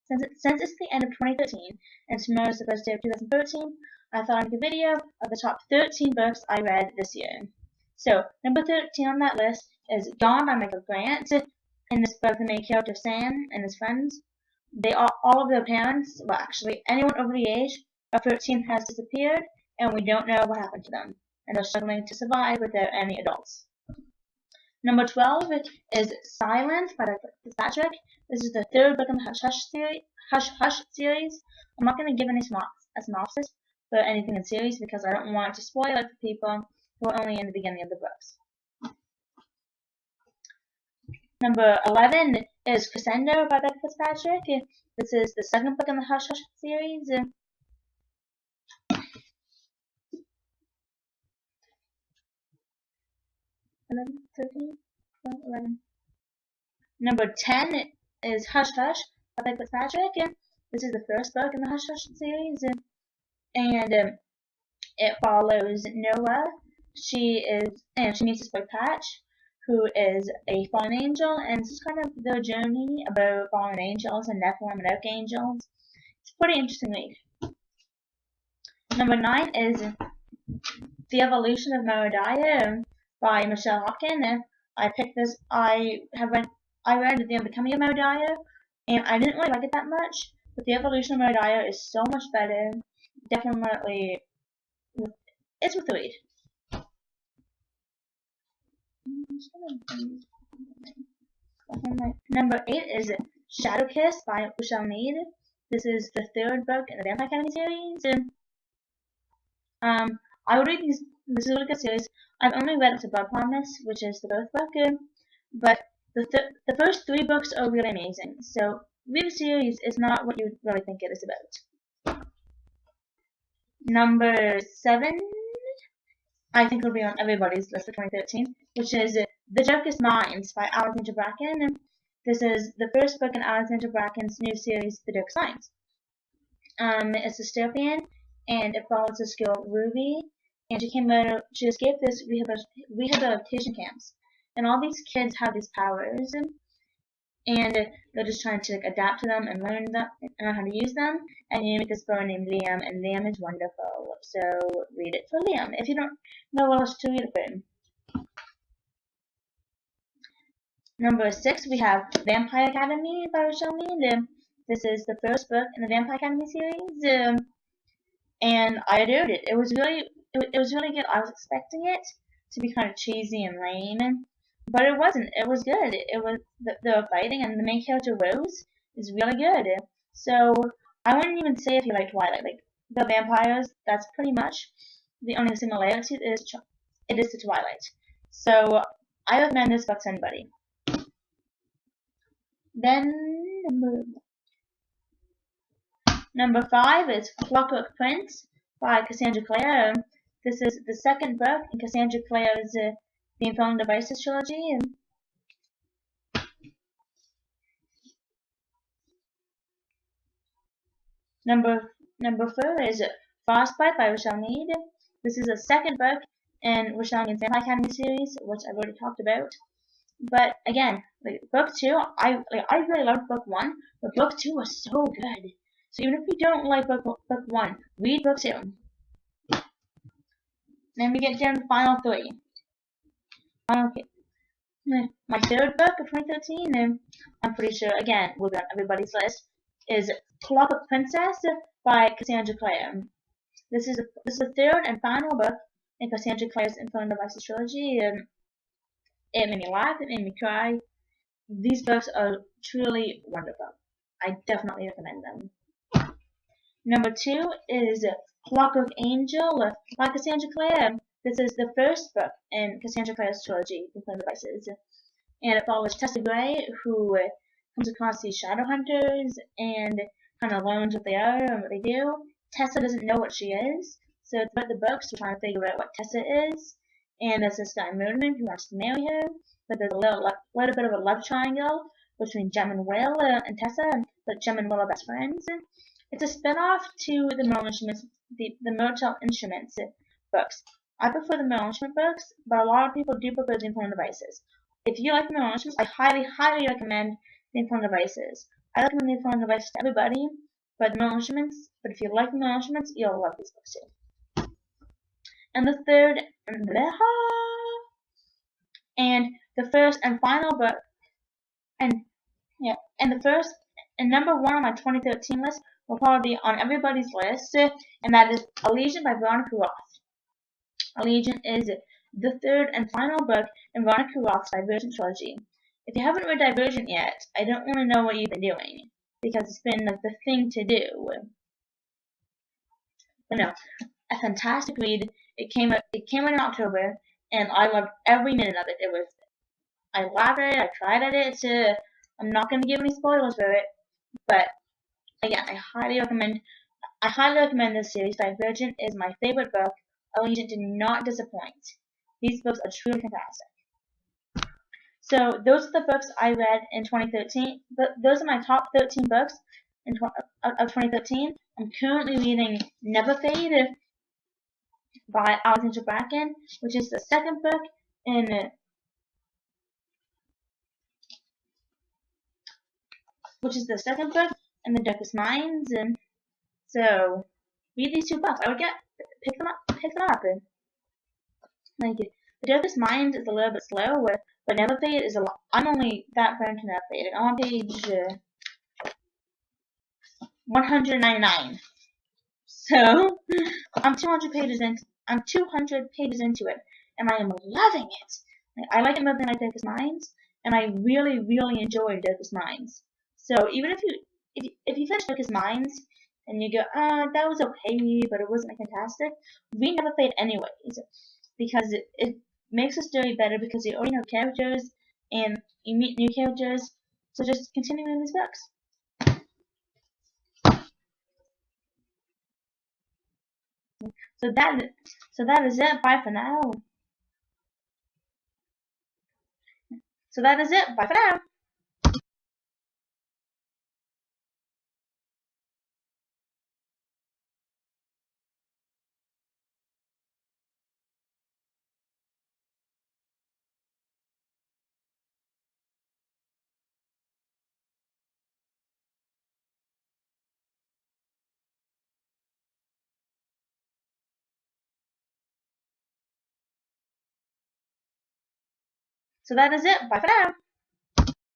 Since it's the end of 2013 and tomorrow is the first day of 2013, I thought I'd make a video of the top 13 books I read this year. So, number 13 on that list is Gone by Michael Grant. In this book, the main character Sam and his friends, all of their parents, well actually anyone over the age of 13 has disappeared, and we don't know what happened to them, and they're struggling to survive without any adults. Number 12 is Silence by Doug Fitzpatrick. This is the third book in the Hush Hush series. I'm not going to give any synopsis for anything in the series because I don't want to spoil it for people who are only in the beginning of the books. Number 11 is Crescendo by Doug Fitzpatrick. This is the second book in the Hush Hush series. 11. Number 10 is Hush Hush by Doug Fitzpatrick. This is the first book in the Hush Hush series, and it follows Noah. She meets this boy Patch, who is a fallen angel, and this is kind of their journey about fallen angels and Nephilim and archangels. It's a pretty interesting read. Number 9 is The Evolution of Moediah by Michelle Hopkin. I picked this. I read The Unbecoming of Moediah, and I didn't really like it that much. But The Evolution of Moediah is so much better. Definitely, it's worth the read. Number 8 is Shadowkiss by Michelle Mead. This is the third book in the Vampire Academy series. I would read these. This is a really good series. I've only read up to Blood Promise, which is the birth book, but the first 3 books are really amazing. So read the series is not what you really think it is about. Number 7, I think will be on everybody's list for 2013, which is The Darkest Minds by Alexandra Bracken. This is the first book in Alexandra Bracken's new series, The Darkest Minds. It's dystopian, and it follows this girl Ruby, and she escaped this rehabilitation camps, and all these kids have these powers, and they're just trying to adapt to them and learn how to use them. And you meet this boy named Liam, and Liam is wonderful. So read it for Liam if you don't know what else to read it for him. Number 6, we have Vampire Academy by Michelle Mead. This is the first book in the Vampire Academy series, and I adored it. It was really good. I was expecting it to be kind of cheesy and lame, but it wasn't. It was good. It was the fighting, and the main character Rose is really good. So I wouldn't even say if you like Twilight, like the vampires. That's pretty much the only similarity it is to Twilight. So I recommend this book to anybody. Then number 5 is Clockwork Prince by Cassandra Clare. This is the second book in Cassandra Clare's The Infernal Devices trilogy. Number 4 is Frostbite by Michelle Mead. This is the second book in Michelle Mead's Vampire Academy series, which I've already talked about. But again, book 2, I really loved book 1, but book 2 was so good. So even if you don't like book 1, read book 2. Then we get down to the final 3. Okay. My third book of 2013, I'm pretty sure, again, will be on everybody's list, is Clockwork Princess by Cassandra Clare. This is the third and final book in Cassandra Clare's Infernal Devices trilogy. It made me laugh, it made me cry. These books are truly wonderful. I definitely recommend them. Number 2 is Clockwork Angel by Cassandra Clare. This is the first book in Cassandra Clare's trilogy, Infernal Devices, and it follows Tessa Gray, who comes across these shadow hunters and kind of learns what they are and what they do. Tessa doesn't know what she is, so throughout the books we're trying to figure out what Tessa is. And there's this guy Moonman who wants to marry her, but there's a little bit of a love triangle between Jem and Will and Tessa, but Jem and Will are best friends. It's a spin-off to the Merle Instruments books. I prefer the Merle Instruments books, but a lot of people do prefer the Infernal Devices. If you like the Merle Instruments, I highly, highly recommend the Infernal Devices. I recommend the following advice to everybody, but the Metal Instruments. But if you like the Metal Instruments, you'll love these books too. And the third, and the first and final book, and yeah, and the first and number one on my 2013 list will probably be on everybody's list, and that is Elysian by Veronica Roth. Elysian is the third and final book in Veronica Roth's Divergent trilogy. If you haven't read Divergent yet, I don't want to know what you've been doing, because it's been like the thing to do. But no, a fantastic read. It came out in October, and I loved every minute of it. I laughed at it, I cried at it. I'm not going to give any spoilers for it, but again, I highly recommend this series. Divergent is my favorite book. Elysian did not disappoint. These books are truly fantastic. So those are the books I read in 2013. But those are my top 13 books of 2013. I'm currently reading Never Fade by Alexandra Bracken, which is the second book in the Darkest Minds. And so read these two books. I would pick them up. And like the Darkest Minds is a little bit slow, but Never Fade is a lot. I'm only that far into Never Fade. I'm on page 199. So I'm 200 pages into it, and I am loving it. I like it more than I Darkest Minds, and I really, really enjoy Darkest Minds. So even if you finish Darkest Minds and you go, that was okay, but it wasn't fantastic, read Never Fade anyways, because it makes the story better because you already know characters and you meet new characters. So just continue reading these books. So that is it. Bye for now. So that is it. Bye for now. So that is it. Bye for now.